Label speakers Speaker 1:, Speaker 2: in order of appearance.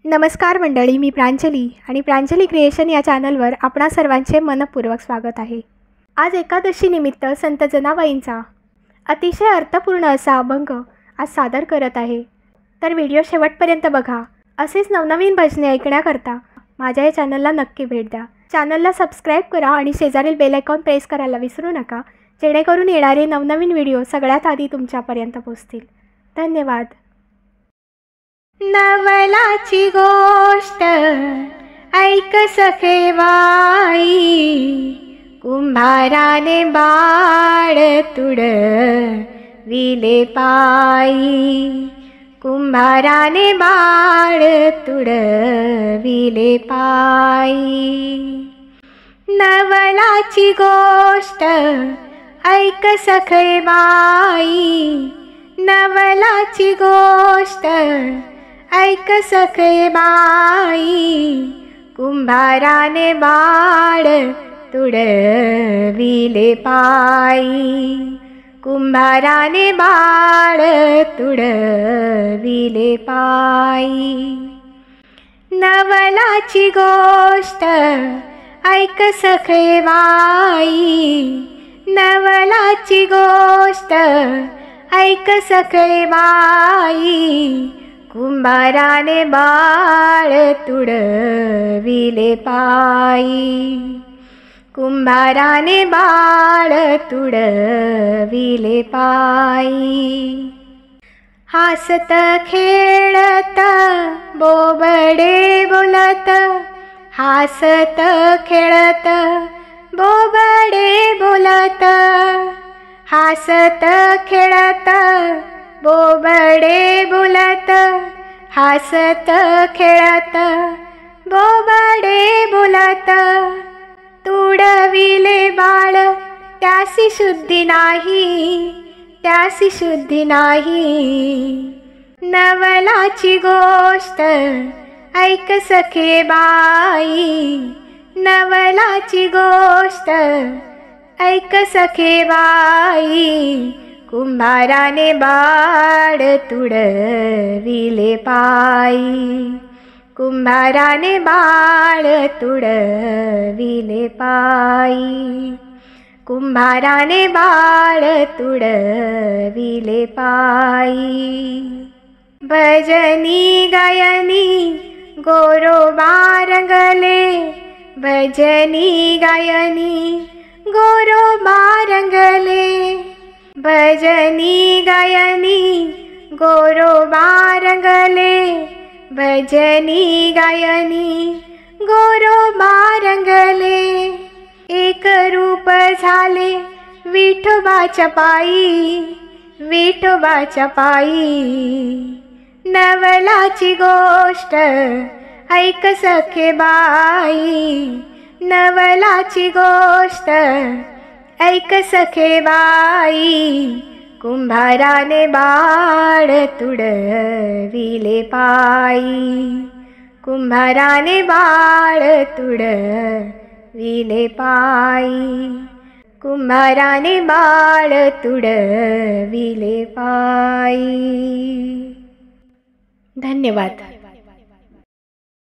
Speaker 1: नमस्कार मंडळी, मी प्रांजली आणि प्रांजली क्रिएशन या चॅनलवर आपणा सर्वांचे मनपूर्वक स्वागत आहे। आज एकादशी निमित्त संत जनाबाईंचा अतिशय अर्थपूर्ण असा अभंग आज सादर करत आहे। तर व्हिडिओ शेवटपर्यंत बघा। असेच नवनवीन भजने ऐकण्याकरता माझ्या या चॅनलला नक्की भेट द्या। चॅनलला सबस्क्राईब करा आणि शेजारील बेल आयकॉन प्रेस करायला विसरू नका, जेणेकरून येणारे नवनवीन व्हिडिओ सगळ्यात आधी तुमच्यापर्यंत पोहोचतील। धन्यवाद। नवलाची गोष्ट ऐक सखे बाई, कुंभाराने बाळ तुडविले पायी, कुंभाराने बाळ तुडविले पायी। नवलाची गोष्ट ऐक सखे बाई, नवलाची गोष्ट ऐक सखे बाई, कुंभाराने बाळ तुडविले पायी, कुंभाराने बाळ तुडविले पायी। नवलाची गोष्ट ऐक सखे बाई, नवलाची गोष्ट ऐक सखे बाई, कुंभाराने बाळ तुडविले पायी, कुंभाराने बाळ तुडविले पायी। हासत खेळत बोबडे बोलत, हासत खेळत बोबडे बोलत, हासत खेळत बोबडे बोलत, हासत खेळत बोबडे बोलत। तुडविले बाळ त्यासी शुद्धी नाही, त्यासी शुद्धी नाही। नवलाची गोष्ट ऐक सखे बाई, नवलाची गोष्ट ऐक सखे बाई, कुंभाराने बाळ तुडविले पायी, कुंभाराने बाळ तुडविले पायी, कुंभाराने बाळ तुडविले पायी। भजनी गायनी गोरोबा रंगले, भजनी गायनी गोरोबा रंगले, भजनी गायनी गोरोबा रंगले, भजनी गायनी गोरोबा रंगले। एक रूप झाले विठोबाच्या पायी, विठोबाच्या पायी। नवलाची गोष्ट ऐक सखे बाई, नवलाची गोष्ट ऐक सखे बाई, कुंभाराने बाळ तुडविले पायी, कुंभाराने बाळ तुडविले पायी, कुंभाराने बाळ तुडविले पायी। धन्यवाद।